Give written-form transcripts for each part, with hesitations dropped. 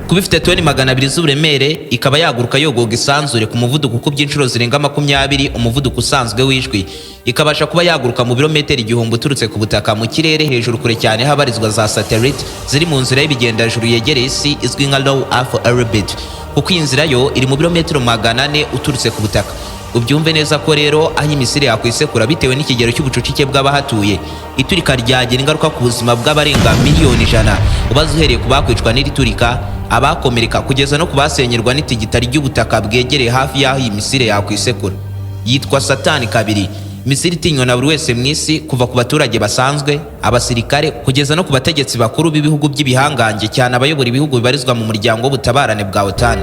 kuba ifite toni 200 z'uburemere, ikaba yaguruka yogoga isanzure ku muvuduko ukubye inshuro zirenga 20 umuvuduko usanzwe w'ijwi, ikabasha kuba yaguruka mu birometero 1000 uturutse ku butaka mu kirere hejuru kure cyane habarizwa za satellite ziri mu nzira y'ibigendajuru yegereye isi izwi nka low earth orbit, kuko iyi nzira yo iri mu birometero 400 uturutse ku butaka. Ubyumve neza ko rero aho imisire yakwisekura bitewe n'ikigero cy'ubucucike bw'abahatuye, iturika ryagira ingaruka ku buzima bw'abarenga miliyoni 100, ubaze uhereye ku bakwicwa n'iri turika, abakomereka kugeza no kubasenyerwa n'itigita ry'ubutaka bwegereye hafi y'aho iyi misire yakwisekura. Yitwa Satani 2, misire itinywa na buri wese mu isi, kuva ku baturage basanzwe, abasirikare, kugeza no ku bategetsi bakuru b'ibihugu by'ibihangange, cyane abayobora ibihugu bibarizwa mu muryango w'ubutabarane bwa OTAN.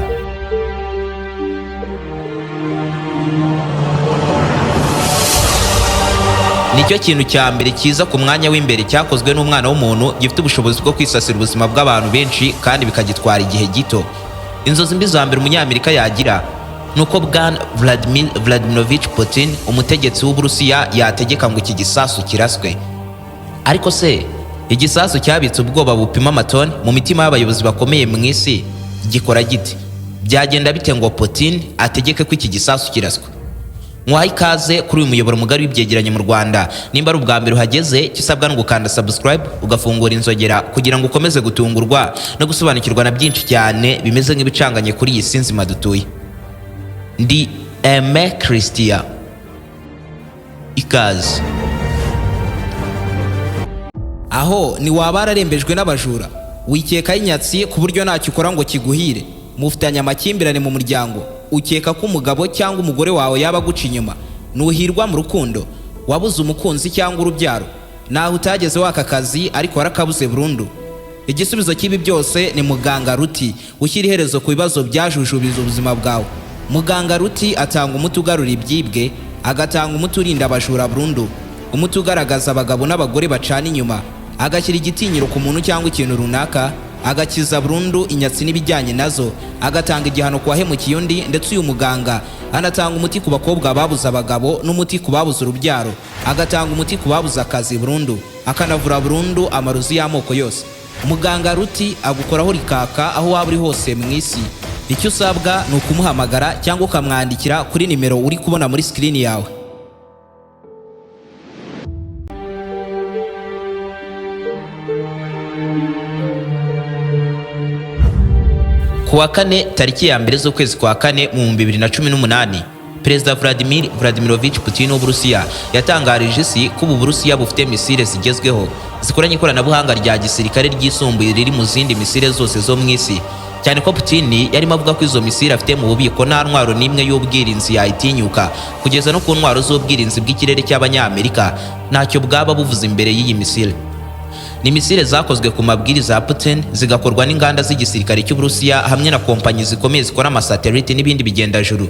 Nicyo kintu cya mbere kiza ku mwanya w'imbere cyakozwe n'umwana w'umuntu gifite ubushobozi bwo kwisasira ubuzima bw'abantu benshi kandi bikagitwara igihe gito. Inzozi mbi za mbere umunyamerika yagira nuko Bwana Vladimir Vladimirovich Putin, umutegetsi w'Uburusiya, yategeka ngo iki gisasu kiraswe. Ariko se igisasu cyabitse ubwoba bupima amatoni mu mitima y'abayobozi bakomeye mu isi gikora gite? Byagenda bite ngo Putin ategeke ko iki gisasu kiraswe? Mwaha ikaze kuri uyu muyoboro mugari w'ibyegeranyo mu Rwanda. Nimba ari ubwa mbere uhageze, kisabwa no gukanda subscribe ugafungura inzogera kugira ngo ukomeze gutungurwa no gusobanukirwa na byinshi cyane bimeze nk'ibicanganye kuri iyi si nzima dutuye. Ndi Aime Christian. Ikaze. Aho ni waba wararembejwe n'abajura, wikeka y'inyatsi ku buryo ntacyo ukora ngo kiguhire, mufitanye amakimbirane mu muryango, ukeka ko umugabo cyangwa umugore wawe yaba guca inyuma, nuhirwa mu rukundo, wabuze umukunzi cyangwa urubyaro, naho utageze waka kazi ariko warakabuze burundu. Igisubizo cy'ibi byose ni muganga Ruti, ushyira iherezo ku bibazo byajujubiza ubuzima bwawe. Muganga Ruti atanga umuti ugarura ibyibwe, agatanga umuti urinda abajura burundu, umuti ugaragaza abagabo n'abagore bacana inyuma, agashyira igitinyiro ku muntu cyangwa ikintu runaka, agakiza burundu inyatsi n'ibijyanye nazo, agatanga igihano ku wahemukiye undi, ndetse uyu muganga anatanga umuti ku bakobwa babuze abagabo n'umuti ku babuze urubyaro, agatanga umuti ku babuze akazi burundu, akanavura burundu amarozi y'amoko yose. Muganga Ruti agukoraho rikaka aho waba uri hose mu isi. Icyo usabwa ni ukumuhamagara cyangwa ukamwandikira kuri nimero uri kubona muri screen yawe. Kuwa kane tariki ya mbere z'ukwezi kwa kane mu 2018, Perezida Vladimir Vladimirovich Putin w'Uburusiya yatangarije isi ko ubu Burusiya bufite misile zigezweho zikoranye ikoranabuhanga rya gisirikare ryisumbuye riri mu zindi misile zose zo mu isi, cyane ko Putin yarimo avuga ko izo misile afite mu bubiko nta ntwaro n'imwe y'ubwirinzi yayitinyuka, kugeza no ku ntwaro z'ubwirinzi bw'ikirere cy'Abanyamerika ntacyo bwaba buvuze imbere y'iyi misile. Ni misile zakozwe ku mabwiriza ya Putin, zigakorwa n'inganda z'igisirikare cy'Uburusiya hamwe na kompanyi zikomeye zikora amasatelite n'ibindi bigendajuru.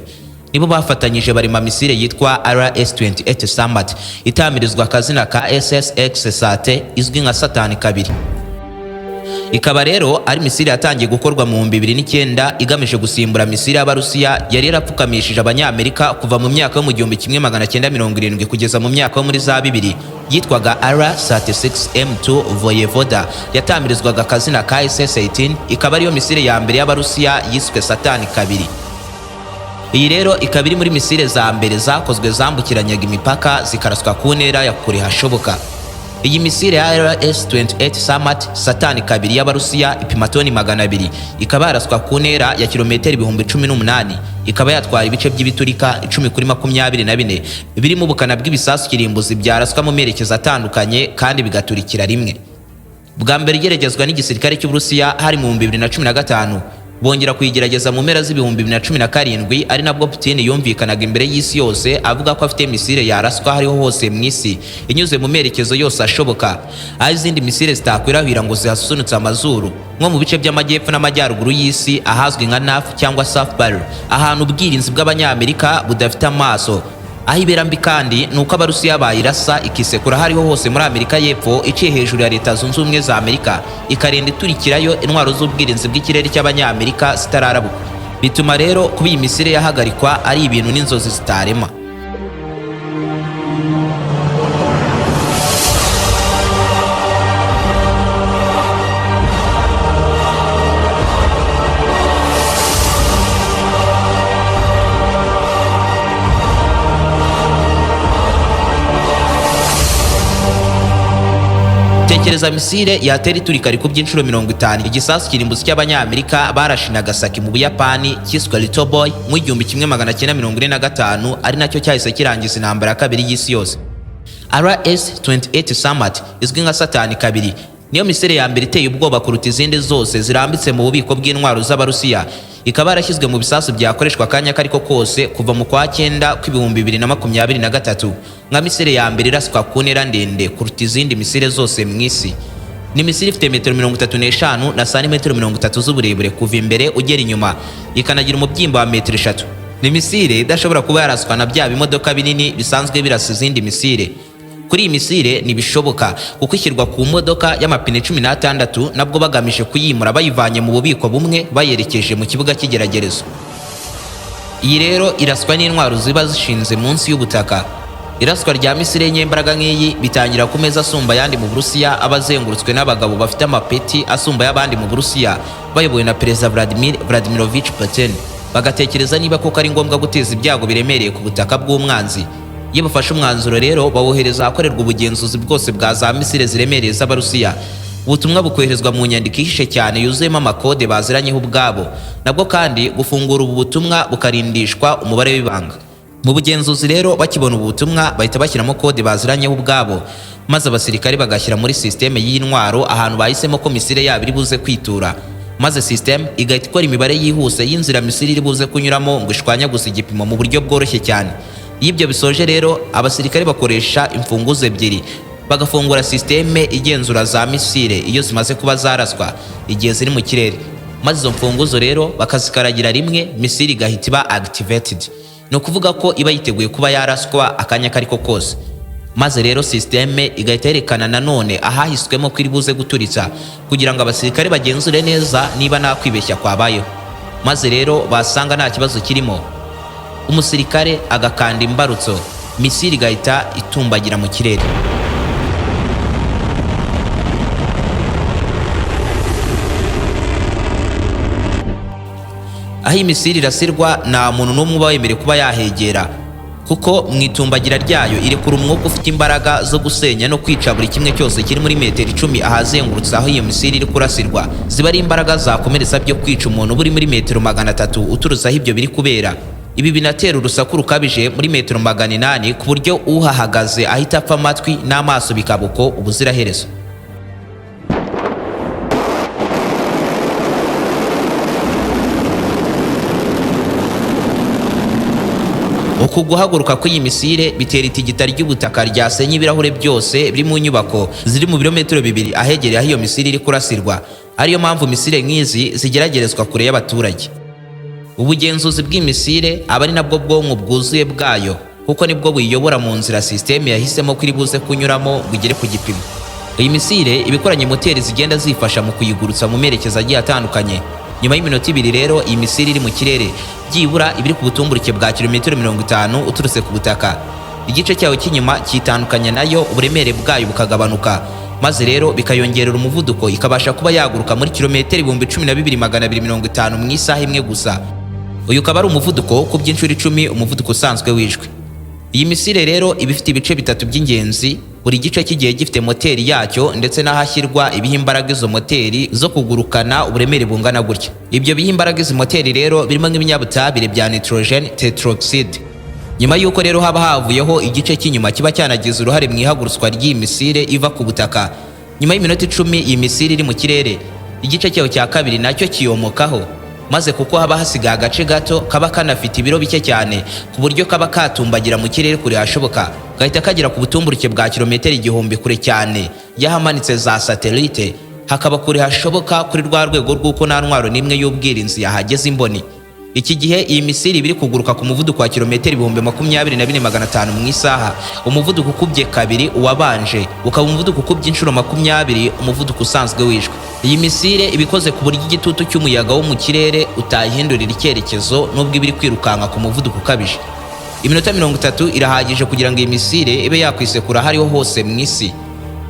Nibo bafatanyije barema misile yitwa RS-28 Samad, itamirizwa akazina ka SSX Sate, izwi nka Satani 2. Ikaba rero ari misile yatangiye gukorwa mu 2009 igamije gusimbura misile y'Abarusiya yari yarapfukamishije Abanyamerika kuva mu myaka yo mu 1970 kugeza mu myaka yo muri za 2000, yitwaga R-36M2 Voyevoda, yatamirizwaga akazina ka SS-18, ikaba ariyo misile ya mbere y'Abarusiya yiswe Satani 2. Iyi rero ikaba iri muri misile za mbere zakozwe zambukiranyaga imipaka zikaraswa ku ntera ya kure hashoboka. Iyi misile ya RS-28 Samad Satani 2 y'Abarusiya ipima toni 200, ikaba yaraswa ku ntera ya kilometero 18,000, ikaba yatwara ibice by'ibiturika 10/24 birimo ubukana bw'ibisasu cy'Irimbuzi byaraswa mu merekezo atandukanye kandi bigaturikira rimwe. Bwa mbere igeragezwa n'igisirikare cy'Uburusiya hari mu 2015, bongera kuyigerageza mu mpera z'2017, ari nabwo Putin yumvikanaga imbere y'isi yose avuga ko afite misile yaraswa hariho hose mu isi inyuze mu merekezo yose ashoboka, aho izindi misile zitakwirahira ngo zihasunutse amazuru, nko mu bice by'amajyepfo n'amajyaruguru y'isi ahazwi nka NAF cyangwa South Pole, ahantu ubwirinzi bw'Abanyamerika budafite amaso, aho ibera mbi kandi ni uko Abarusiya bayirasa ikisekura hariho hose muri Amerika y'Epfo iciye hejuru ya Leta Zunze Ubumwe za Amerika ikarenda iturikirayo intwaro z'ubwirinzi bw'ikirere cy'Abanyamerika zitararabuka. Bituma rero kuba iyi misile yahagarikwa ari ibintu n'inzozi zitarema. Tekereza misile yatera iturika rikubye incuro 50 igisasu cy'Irimbuzi cy'Abanyamerika barashe Nagasaki mu Buyapani cyiswe Little Boy mu 1945 ari nacyo cyahise kirangiza intambara ya kabiri y'isi yose. RS-28 Summit izwi nka Satani kabiri niyo misile ya mbere iteye ubwoba kuruta izindi zose zirambitse mu bubiko bw'intwaro z'Abarusiya, ikaba yarashyizwe mu bisasu byakoreshwa akanya kariko kose kuva mu kwa 9 2023 nka misile ya mbere iraswa ku ntera ndende kuruta izindi misile zose mu isi. Ni misile ifite metero 35 na santimetero 30 z'uburebure kuva imbere ugera inyuma, ikanagira umubyimba wa metero 3. Ni misile idashobora kuba yaraswa na bya bimodoka binini bisanzwe birasa izindi misile. Kuri iyi misile ntibishoboka kuko ishyirwa ku modoka y'amapine 16 nabwo bagamije kuyimura bayivanye mu bubiko bumwe bayerekeje mu kibuga cy'igeragerezo. Iyi rero iraswa n'intwaro ziba zishinze munsi y'ubutaka. Iraswa rya misile nyembaraga nk'iyi bitangira ku meza asumba yandi mu Burusiya abazengurutswe n'abagabo bafite amapeti asumba y'abandi mu Burusiya bayobowe na Perezida Vladimirovich Putin, bagatekereza niba koko ari ngombwa guteza ibyago biremereye ku butaka bw'umwanzi. Iyo bafashe umwanzuro rero bawohereza ahakorerwa ubugenzuzi bwose bwa za misile ziremereye z'Abarusiya. Ubutumwa bukoherezwa mu nyandiko ihishe cyane yuzuyemo amakode baziranyeho ubwabo, nabwo kandi gufungura ubu butumwa bukarindishwa umubare w'ibanga. Mu bugenzuzi rero bakibona ubu butumwa bahita bashyiramo kode baziranyeho ubwabo, maze abasirikare bagashyira muri systeme y'intwaro ahantu bahisemo ko misile yabo iri buze kwitura, maze systeme igahita ikora imibare yihuse y'inzira misile iri buze kunyuramo ngo ishwanyaguze igipimo mu buryo bworoshye cyane. Iyo ibyo bisoje rero abasirikare bakoresha imfunguzo ebyiri bagafungura systeme igenzura za misile iyo zimaze kuba zaraswa igihe ziri mu kirere, maze izo mfunguzo rero bakazikaragira rimwe misile igahita iba activated. No kuvuga ko iba yiteguye kuba yaraswa akanya kariko kose, maze rero systeme igahita yerekana nanone ahahiswemo ko iri buze guturitsa kugira ngo abasirikare bagenzure neza niba nta kwibeshya kwabayeho. Maze rero basanga nta kibazo kirimo, umusirikare agakanda imbarutso, misile igahita itumbagira mu kirere. Aho imisile irasirwa nta muntu n'umwe uba wemerewe kuba yahegera, kuko mu itumbagira ryayo irekura umwuka ufite imbaraga zo gusenya no kwica buri kimwe cyose kiri muri metero 10 ahazengurutse aho iyo misile iri kurasirwa. Ziba ari imbaraga zakomeretsa byo kwica umuntu buri muri metero 300 uturutse aho ibyo biri kubera. Ibi binatera urusaku rukabije muri metero 800 ku buryo uhahagaze ahita apfa amatwi n'amaso bikabuko ubuziraherezo. Uku guhaguruka kw'iyi misile bitera itigita ry'ubutaka ryasenya ibirahure byose biri mu nyubako ziri mu birometero 2 ahegereye aho iyo misile iri kurasirwa. Ariyo mpamvu misile nk'izi zigeragerezwa kure y'abaturage. Ubugenzuzi bw'imisile aba ari nabwo bwonko bwuzuye bwayo, kuko nibwo buyiyobora mu nzira systeme yahisemo ko iri buze kunyuramo ngo igere ku gipimo. Iyi misile ibikoranye moteri zigenda zifasha mu kuyigurutsa mu merekeza agiye atandukanye. Nyuma y'iminota 2 rero iyi misile iri mu kirere byibura ibiri ku butumburuke bwa kilometero 50 uturutse ku butaka. Igice cyayo cy'inyuma kitandukanya nayo uburemere bwayo bukagabanuka, maze rero bikayongerera umuvuduko ikabasha kuba yaguruka muri kilometero 12250 mu isaha imwe gusa. Uyu ukaba ari umuvuduko ku by'inshuro 10 umuvuduko usanzwe wijwe. Iyi misile rero iba ifite ibice bitatu by'ingenzi, buri gice kigiye gifite moteri yacyo ndetse n'ahashyirwa ibihimbaraga izo moteri zo kugurukana uburemere bungana gutya. Ibyo bihimbaraga izi moteri rero birimo nk'ibinyabutabire bya nitrogen tetroxide. Nyuma y'uko rero haba havuyeho igice cy'inyuma kiba cyanagize uruhare mu ihagurutswa ry'iyi misile iva ku butaka, nyuma y'iminota 10 iyi misile iri mu kirere igice cyayo cya kabiri nacyo kiyomokaho, maze kuko haba hasigaye agace gato kaba kanafite ibiro bike cyane ku buryo kaba katumbagira mu kirere kure hashoboka, gahita kagera ku butumburuke bwa kilometero 1000 kure cyane yahamanitse za satellite, hakaba kure hashoboka kuri rwa rwego rw'uko nta ntwaro n'imwe y'ubwirinzi yahageze imboni. Iki gihe iyi misiri biri kuguruka ku muvuduko wa kilometero 24,500 mu isaha, umuvuduko ukubye kabiri uwabanje, ukaba umuvuduko ukubye incuro 20 umuvuduko usanzwe wishwe. Iyi misire ibikoze ku buryo igitutu cy'umuyaga wo mu kirere utahindurira icyerekezo nubwo ibiri kwirukanka ku muvuduko ukabije. Iminota 30 irahagije kugira ngo iyi misire ibe yakwisekura hariho hose mu isi.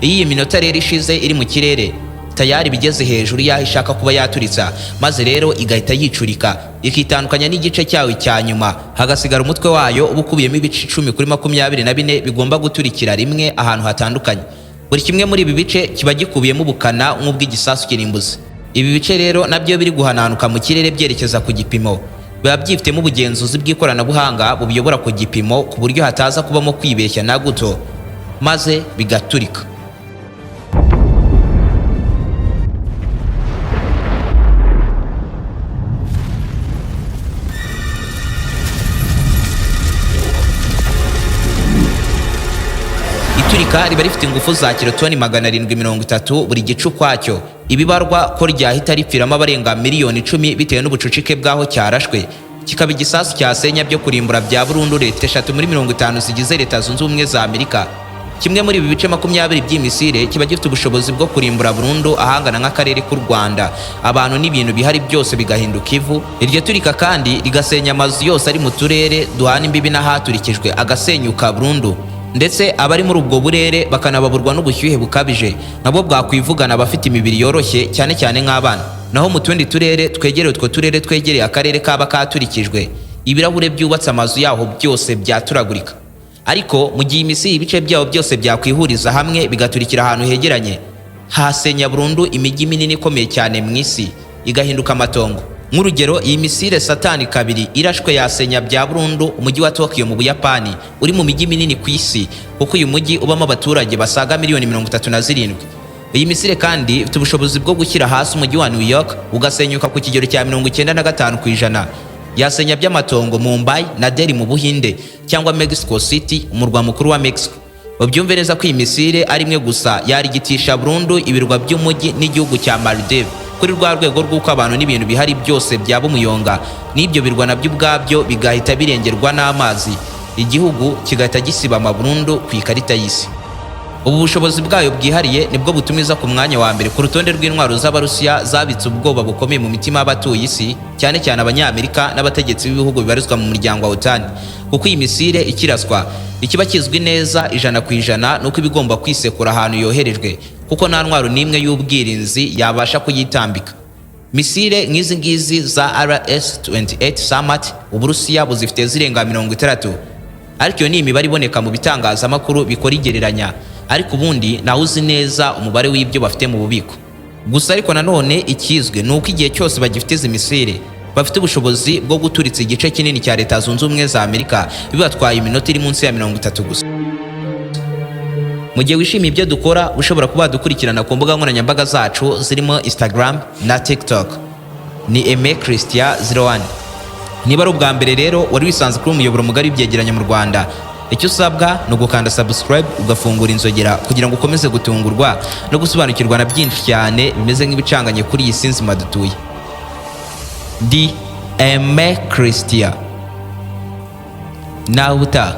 Iyi minota rero ishize iri mu kirere tayari bigeze hejuru yaho ishaka kuba yaturitsa, maze rero igahita yicurika ikitandukanya n'igice cyawe cya nyuma, hagasigara umutwe wayo ubukubiyemo ibice 10 kuri 24 bigomba guturikira rimwe ahantu hatandukanye. Buri kimwe muri ibi bice kiba gikubiyemo ubukana nk'ubw'igisasu cy'Irimbuzi. Ibi bice rero nabyo biri guhananuka mu kirere byerekeza ku gipimo, biba byifitemo ubugenzuzi bw'ikoranabuhanga bubiyobora ku gipimo ku buryo hataza kubamo kwibeshya na guto, maze bigaturika. Iturika riba rifite ingufu za kilotoni 730 buri gicu kwacyo. Ibibarwa ko ryahita ripfiramo abarenga miliyoni 10 bitewe n'ubucucike bwaho cyarashwe, kikaba igisasu cyasenya byo kurimbura bya burundu leta 3 muri 50 zigize Leta Zunze Ubumwe za Amerika. Kimwe muri ibi bice 20 by'imisire kiba gifite ubushobozi bwo kurimbura burundu ahangana nk'akarere k'u Rwanda, abantu n'ibintu bihari byose bigahinduka ivu. Iryo turika kandi rigasenya amazu yose ari mu turere duhana imbibi n'ahaturikijwe agasenyuka burundu, ndetse abari muri ubwo burere bakanababurwa n'ubushyuhe bukabije, nabo bwakwivugana abafite imibiri yoroshye cyane cyane nk'abana. Naho mu tundi turere twegereye utwo turere twegereye akarere kaba katurikijwe, ibirahure byubatse amazu yaho byose byaturagurika. Ariko mu gihe imisiri ibice byaho byose byakwihuriza hamwe bigaturikira ahantu hegeranye, hasenya burundu imijyi minini ikomeye cyane mu isi igahinduka amatongo. Nk'urugero, iyi misire Satani kabiri irashwe yasenya bya burundu umujyi wa Tokyo mu Buyapani, uri mu mijyi minini ku isi kuko uyu mujyi ubamo abaturage basaga miliyoni 37. Iyi misire kandi ifite ubushobozi bwo gushyira hasi umujyi wa New York ugasenyuka ku kigero cya 95%. Yasenya by'amatongo Mumbai na Delhi mu Buhinde cyangwa Mexico City, umurwa mukuru wa Mexico. Babyumve neza ko iyi misire ari imwe gusa yarigitisha burundu ibirwa by'umujyi n'igihugu cya Maldives, kuri rwa rwego rw'uko abantu n'ibintu bihari byose byaba umuyonga, n'ibyo birwa nabyo ubwabyo bigahita birengerwa n'amazi, igihugu kigahita gisibama burundu ku ikarita y'isi. Ubu bushobozi bwayo bwihariye nibwo butumiza ku mwanya wa mbere ku rutonde rw'intwaro z'Abarusiya zabitse ubwoba bukomeye mu mitima y'abatuye isi, cyane cyane Abanyamerika n'abategetsi b'ibihugu bibarizwa mu muryango wa OTAN. Kuko iyi misire ikiraswa, ikiba kizwi neza 100% nuko ibigomba kwisekura ahantu yoherejwe, kuko nta ntwaro n'imwe y'ubwirinzi yabasha kuyitambika. Misire nk'izi ngizi za RS-28 Samad Uburusiya buzifite zirenga 60, ariko iyo ni imibare iboneka mu bitangazamakuru bikora igereranya, ariko ubundi nawe uzi neza umubare w'ibyo bafite mu bubiko. Gusa ariko nanone ikizwe nuko igihe cyose bagifite izi misire bafite ubushobozi bwo guturitsa igice kinini cya Leta Zunze Ubumwe za Amerika bibatwaye iminota iri munsi ya 30 gusa. Mu gihe wishimiye ibyo dukora, ushobora kuba dukurikirana ku mbuga nkoranyambaga zacu zirimo Instagram na TikTok. Ni Aime Christian 01. Niba ari ubwa mbere rero wari wisanze kuri umuyoboro mugari w'ibyegeranyo mu Rwanda, icyo usabwa ni ugukanda subscribe ugafungura inzogera kugira ngo ukomeze gutungurwa no gusobanukirwa na byinshi cyane bimeze nk'ibicanganye kuri iyi sinzi madutuye. Di Aime Christian. Nawe uta